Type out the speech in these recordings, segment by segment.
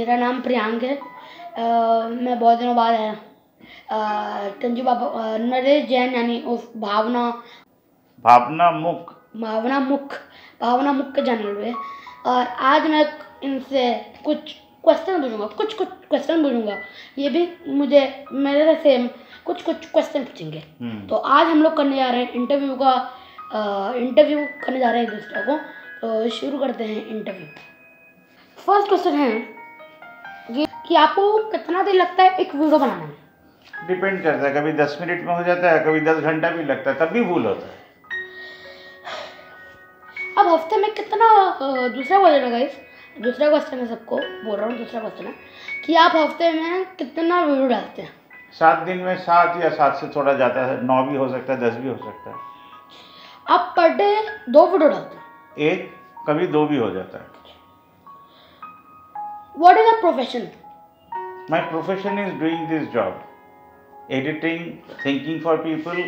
मेरा नाम प्रियांक है। मैं बहुत दिनों बाद आया। टंजू बाबा नरेश जैन यानी उस भावना मुख के चैनल पे। और आज मैं इनसे कुछ क्वेश्चन पूछूंगा। ये भी मुझे मेरे से सेम कुछ क्वेश्चन पूछेंगे। तो आज हम लोग करने जा रहे हैं इंटरव्यू करने जा रहे हैं एक दूसरे को। तो शुरू करते हैं इंटरव्यू। फर्स्ट क्वेश्चन है कि आपको कितना देर लगता है एक वीडियो बनाने में? डिपेंड करता है, कभी 10 मिनट में हो जाता है, कभी 10 घंटा भी लगता है, तब भी भूल होता है। अब हफ्ते में कितना दूसरा क्वेश्चन है गाइस, दूसरा क्वेश्चन है, सबको बोल रहा हूँ दूसरा क्वेश्चन है कि आप हफ्ते में कितना वीडियो डालते हैं? 7 दिन में 7 या 7 से थोड़ा जाता है, 9 भी हो सकता है, 10 भी हो सकता है। आप पर डे 2 वीडियो डालते हैं? एक, कभी 2 भी हो जाता है। What is your profession? My profession is doing this job, editing, thinking for people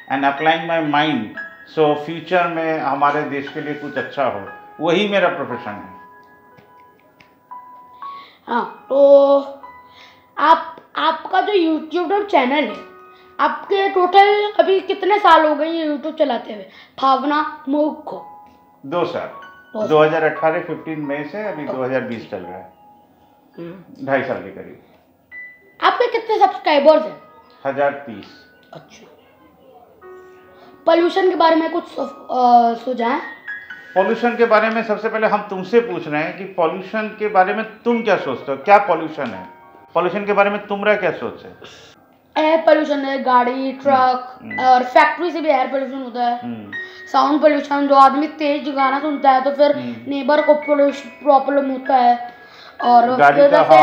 and applying my mind, so future में हमारे देश के लिए कुछ अच्छा हो, वही मेरा प्रोफेशन है। हाँ, तो आपका जो YouTube चैनल है, आपके टोटल अभी कितने साल हो गए ये YouTube चलाते हुए भावना मुख को? 2 साल। 2018 15 मई से अभी 2020 चल रहा है, 2.5 साल के करीब। आपके कितने सब्सक्राइबर्स हैं? 1030। अच्छा, पोल्यूशन के बारे में कुछ सुझाएं? पॉल्यूशन के बारे में सबसे पहले हम तुमसे पूछ रहे हैं कि पॉल्यूशन के बारे में तुम क्या सोचते हो, क्या पॉल्यूशन है? पॉल्यूशन के बारे में तुम्हारा क्या सोच है? एयर पोल्यूशन है, गाड़ी, ट्रक और फैक्ट्री से भी एयर पोल्यूशन होता है। साउंड पोल्यूशन, जो आदमी तेज गाना सुनता है तो फिर नेबर को प्रॉब्लम होता है। और फिर जैसे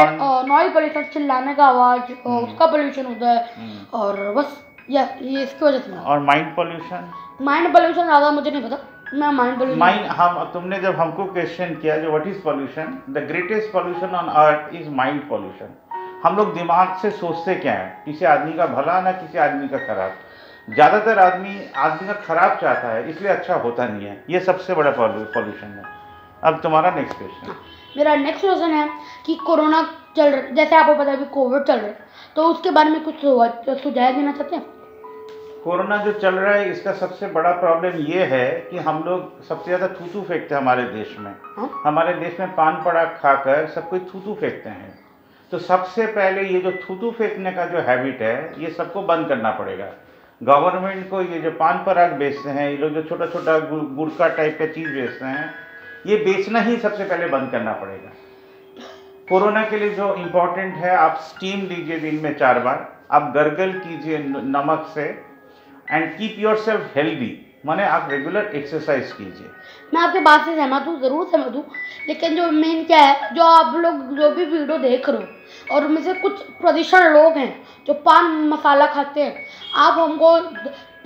नॉइज पोल्यूशन, चिल्लाने का आवाज, उसका पोल्यूशन होता है। और बस ये इसकी वजह से। और माइंड पोल्यूशन ज़्यादा मुझे नहीं पता। मैं माइंड पोल्यूशन तुमने जब हमको क्वेश्चन किया जो what is pollution, the greatest pollution on earth is mind pollution. हम लोग दिमाग से सोचते क्या है, किसी आदमी का भला ना किसी आदमी का खराब। ज़्यादातर आदमी का खराब चाहता है, इसलिए अच्छा होता नहीं है। ये सबसे बड़ा पोल्यूशन है। अब तुम्हारा नेक्स्ट क्वेश्चन। मेरा नेक्स्ट क्वेश्चन है कि कोरोना चल रहा है, जैसे आपको पता है अभी कोविड चल रहा है, तो उसके बारे में कुछ सुझाव देना चाहते हैं? कोरोना जो चल रहा है, इसका सबसे बड़ा प्रॉब्लम ये है कि हम लोग सबसे ज़्यादा थूथू फेंकते हैं हमारे देश में। हमारे देश में पान पराग खाकर सब कोई थूथू फेंकते हैं। तो सबसे पहले ये जो थूथू फेंकने का जो हैबिट है, ये सबको बंद करना पड़ेगा। गवर्नमेंट को ये जो पान पराग बेचते हैं, ये लोग जो छोटा छोटा गुड़का टाइप का चीज़ बेचते हैं, ये बेचना ही सबसे पहले बंद करना पड़ेगा। कोरोना के लिए जो इम्पोर्टेंट है, आप स्टीम लीजिए दिन में 4 बार, आप गर्गल कीजिए नमक से, एंड कीप योरसेल्फ हेल्दी, माने आप रेगुलर एक्सरसाइज कीजिए। मैं आपके बात से सहमत हूँ, ज़रूर सहमत हूँ, लेकिन जो मेन क्या है, जो आप लोग जो भी वीडियो देख रहे हो और उनमें से कुछ प्रतिशत लोग हैं जो पान मसाला खाते हैं, आप हमको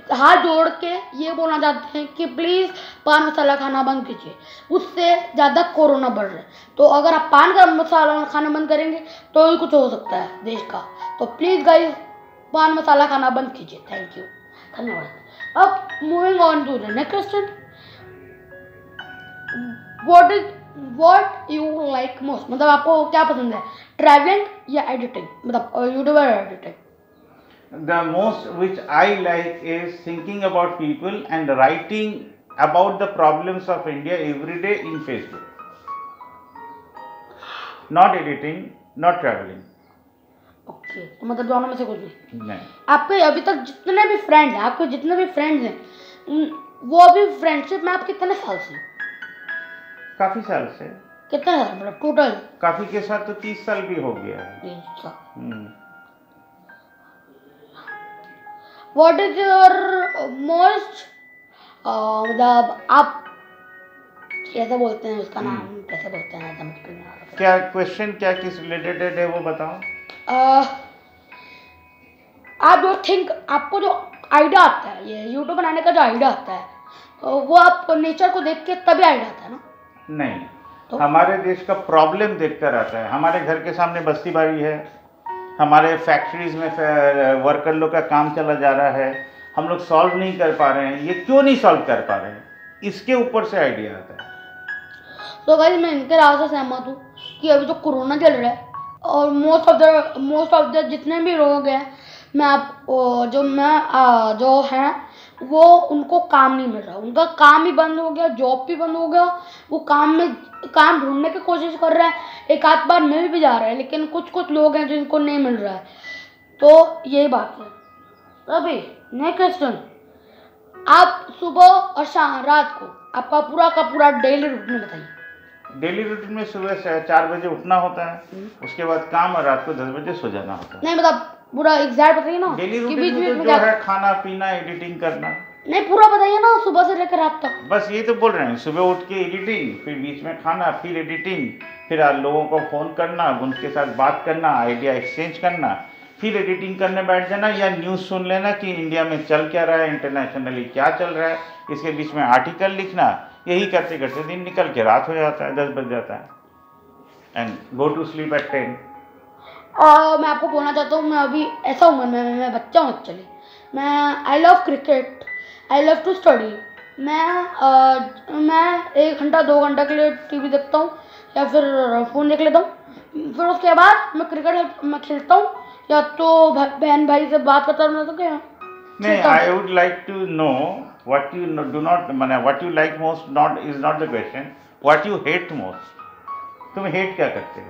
हाथ जोड़ के ये बोलना चाहते हैं कि प्लीज़ पान मसाला खाना बंद कीजिए, उससे ज़्यादा कोरोना बढ़ रहा है। तो अगर आप पान का मसाला खाना बंद करेंगे तो ही कुछ हो सकता है देश का। तो प्लीज़ गाइस, पान मसाला खाना बंद कीजिए। थैंक यू, धन्यवाद। अब moving on to the next question, what you like most, मतलब आपको क्या पसंद है, ट्रैवलिंग या एडिटिंग, मतलब YouTuber editing? The most which I like is thinking about people and writing about the problems of India every day in Facebook. Not editing, not traveling. Okay, तो मतलब दोनों में से कुछ भी नहीं। आपके अभी तक जितने भी फ्रेंड्स हैं, वो अभी फ्रेंडशिप में आप कितने साल से? काफी साल से। कितने साल मतलब टोटल? काफी के साथ तो 30 साल भी हो गया है। 30 साल। What is your most मतलब आप कैसे बोलते हैं उसका नाम, कैसे बोलते हैं समझ नहीं आ रहा। क्या क्वेश्चन, क्या किस रिलेटेड है वो बताओ। आप जो आपको जो आइडिया आता है, ये यूट्यूब बनाने का जो आइडिया आता है, वो आप नेचर को देख के तभी आइडिया आता है ना? नहीं, तो हमारे देश का प्रॉब्लम देखकर आता है। हमारे घर के सामने बस्ती बारी है, हमारे फैक्ट्रीज में वर्कर लोग का काम चला जा रहा है, हम लोग सॉल्व नहीं कर पा रहे हैं। ये क्यों नहीं सॉल्व कर पा रहे हैं, इसके ऊपर से आइडिया आता है। तो गाइस, मैं इनके राय से सहमत हूँ कि अभी जो कोरोना चल रहा है और मोस्ट ऑफ द जितने भी लोग हैं, जो हैं वो उनको काम नहीं मिल रहा, उनका काम ही बंद हो गया, जॉब भी बंद हो गया, वो काम ढूंढने की कोशिश कर रहे हैं, एक आध बार मिल भी जा रहा है, लेकिन कुछ लोग हैं जिनको नहीं मिल रहा है। तो यही बात है। अभी नेक्स्ट क्वेश्चन, आप सुबह और शाम रात को आपका पूरा का पूरा डेली रूटीन बताइए। डेली रूटीन में सुबह 4 बजे उठना होता है, उसके बाद काम, और रात को 10 बजे सो जाना होता है। नहीं मतलब पूरा एग्जैक्ट बताइए ना। डेली रूटीन में जो है खाना पीना, एडिटिंग करना। नहीं पूरा बताइए ना, सुबह से लेकर रात तक। बस ये तो बोल रहे हैं, सुबह उठ के एडिटिंग, फिर बीच में खाना, फिर एडिटिंग, फिर लोगों को फ़ोन करना, उनके साथ बात करना, आइडिया एक्सचेंज करना, फिर एडिटिंग करने बैठ जाना, या न्यूज़ सुन लेना कि इंडिया में चल क्या रहा है, इंटरनेशनली क्या चल रहा है, इसके बीच में आर्टिकल लिखना। यही करते करते दिन निकल के रात हो जाता है, 10 बज जाता है, and go to sleep at 10। मैं आपको बोलना चाहता हूँ, मैं अभी ऐसा उम्र में, मैं बच्चा हूँ एक्चुअली, मैं I love cricket, I love to study. मैं 1 घंटा 2 घंटा के लिए टीवी देखता हूँ या फिर फ़ोन देख लेता हूँ, फिर उसके बाद मैं क्रिकेट मैं खेलता हूँ, या तो बहन भाई से बात करता हूँ। तो क्या नहीं, I would like to know what you do not, माने what you like most not is not the question, what you hate most. तुम हेट क्या करते हो?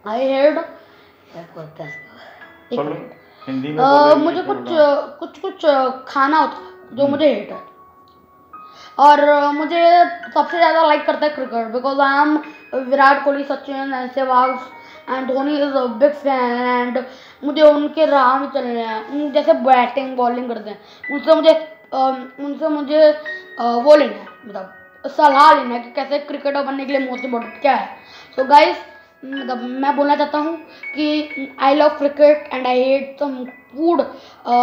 आई हेट हिंदी में मुझे कुछ खाना होता है जो मुझे हेट है, और मुझे सबसे ज़्यादा लाइक करता है cricket, because I am Virat Kohli, Sachin and Sehwag and Dhoni is a big fan, and मुझे उनके राह में चलने हैं, जैसे बैटिंग बॉलिंग करते हैं उनसे मुझे वो लेना है, मतलब सलाह लेना है कि कैसे क्रिकेटर बनने के लिए मोस्ट इम्पोर्टेंट क्या है। सो गाइस, मतलब मैं बोलना चाहता हूँ कि I love cricket and I hate some food.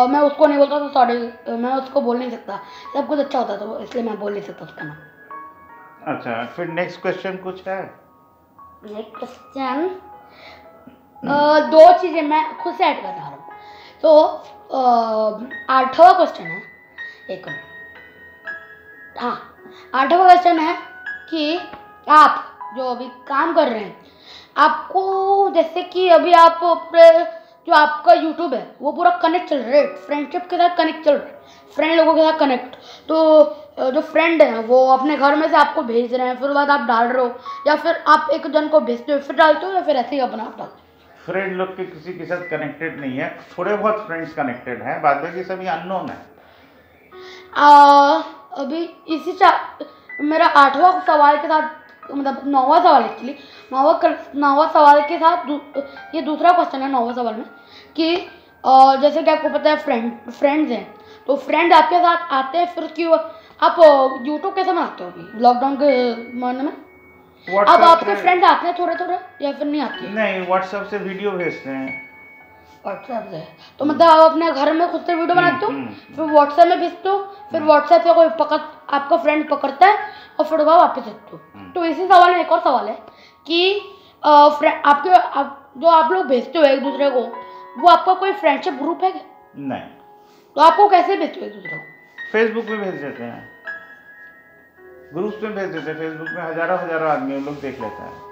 मैं उसको नहीं बोलता, तो सॉरी, मैं उसको बोल नहीं सकता, सब कुछ अच्छा होता है तो इसलिए मैं बोल नहीं सकता उसका नाम। अच्छा, फिर नेक्स्ट क्वेश्चन कुछ है? नेक्स्ट क्वेश्चन 2 चीज़ें मैं खुद से ऐड करना रहा हूँ। तो 8वां क्वेश्चन है, एक मिनट, हाँ 8वां क्वेश्चन है कि आप जो अभी काम कर रहे हैं, आपको जैसे कि अभी आप जो आपका यूट्यूब है वो पूरा कनेक्ट चल रहा है, फ्रेंडशिप के साथ कनेक्ट चल रहा है, फ्रेंड लोगों के साथ कनेक्ट, तो जो फ्रेंड हैं वो अपने घर में से आपको भेज रहे हैं, फिर बाद आप डाल रहे हो, या फिर आप एक जन को भेजते हो फिर डालते हो, या फिर ऐसे ही अपना आप डालते हो? फ्रेंड लोग के किसी के साथ कनेक्टेड नहीं है, थोड़े बहुत फ्रेंड्स कनेक्टेड हैं, बाद में सभी अननोन है। अभी मेरा 8वां सवाल के साथ, मतलब 9वां सवाल एक्चुअली, 9वां सवाल के साथ ये दूसरा क्वेश्चन है 9वां सवाल में, कि जैसे कि आपको पता है फ्रेंड्स हैं, तो फ्रेंड आपके साथ आते हैं, फिर क्यों आप यूट्यूब कैसे बनाते हो अभी लॉकडाउन के महीने में? अब आपके फ्रेंड्स आते हैं थोड़े या फिर नहीं आते? नहीं, व्हाट्सएप से वीडियो भेजते हैं। व्हाट्सएप से? तो मतलब आप अपने घर में खुद से वीडियो बनाते हो, फिर व्हाट्सएप में भेजते हो, फिर व्हाट्सएप से कोई आपका फ्रेंड पकड़ता है और फिर वह वापस भेजते हो। तो इसी सवाल में एक और सवाल है कि जो आप लोग भेजते हो एक दूसरे को, वो आपका कोई फ्रेंडशिप ग्रुप है क्या? नहीं। तो आपको कैसे भेजते हो एक दूसरे को? फेसबुक पे भेज देते हैं, ग्रुप्स में भेज देते हैं, फेसबुक में हजारों आदमी लोग देख लेते हैं।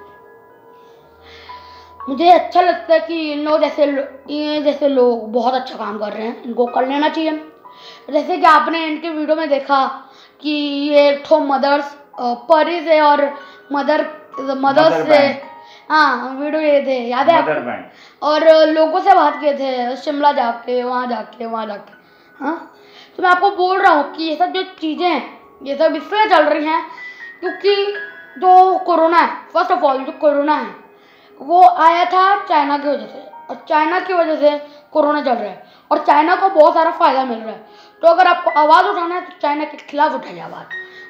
मुझे अच्छा लगता है कि ये जैसे लोग बहुत अच्छा काम कर रहे हैं, इनको कर लेना चाहिए। जैसे कि आपने इनके वीडियो में देखा कि ये ठो मदर्स परी से और मदर्स से हाँ वीडियो ये थे, याद है आपको? और लोगों से बात किए थे, शिमला जाके वहाँ जाके हाँ। तो मैं आपको बोल रहा हूँ कि ये सब जो चीज़ें हैं ये सब इसलिए चल रही हैं क्योंकि जो कोरोना है, फर्स्ट ऑफ ऑल जो कोरोना है वो आया था चाइना की वजह से, और चाइना की वजह से कोरोना चल रहा है, और चाइना को बहुत सारा फ़ायदा मिल रहा है। तो अगर आपको आवाज़ उठाना है तो चाइना के खिलाफ उठाइए आवाज़,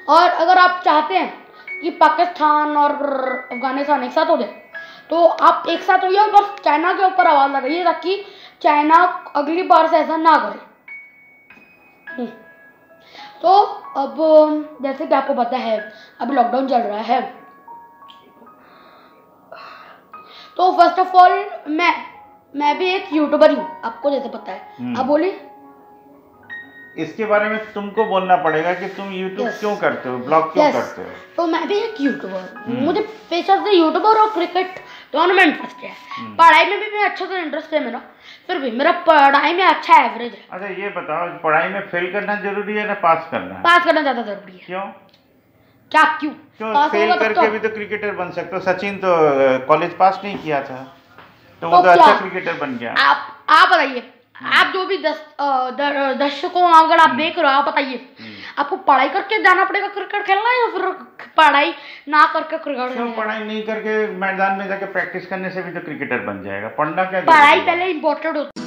और अगर आप चाहते हैं कि पाकिस्तान और अफगानिस्तान एक साथ हो जाए तो आप एक साथ होइए, बस चाइना के ऊपर आवाज़ लगाइए ताकि चाइना अगली बार से ऐसा ना करे। तो अब जैसे कि आपको पता है अभी लॉकडाउन चल रहा है, तो फर्स्ट ऑफ ऑल मैं भी एक यूट्यूबर हूँ, आपको जैसे पता है। आप बोलिए। इसके बारे में तुमको बोलना पड़ेगा कि तुम यूट्यूब क्यों करते हो, ब्लॉग क्यों करते हो। तो मैं भी एक यूट्यूबर, मुझे पेशा से यूट्यूबर और क्रिकेट दोनों में इंटरेस्ट है। पढ़ाई में भी मैं अच्छा तो इंटरेस्ट है मेरा, फिर भी मेरा पढ़ाई में अच्छा एवरेज है। अच्छा ये बताओ, पढ़ाई में फेल करना जरूरी है ना पास करना है? पास करना ज्यादा जरूरी है। क्यों? क्यों फेल करके भी तो क्रिकेटर बन सकते हो। सचिन तो कॉलेज पास नहीं किया था, तो वो तो अच्छा क्रिकेटर बन गया। आप बताइए, आप जो भी दर्शकों अगर आप देख रहे हो, आप बताइए आपको पढ़ाई करके जाना पड़ेगा क्रिकेट खेलना या फिर पढ़ाई ना करके क्रिकेट? क्यों पढ़ाई नहीं करके मैदान में जाके प्रैक्टिस करने से भी तो क्रिकेटर बन जाएगा। पढ़ना क्या, पढ़ाई पहले इम्पोर्टेंट होती है।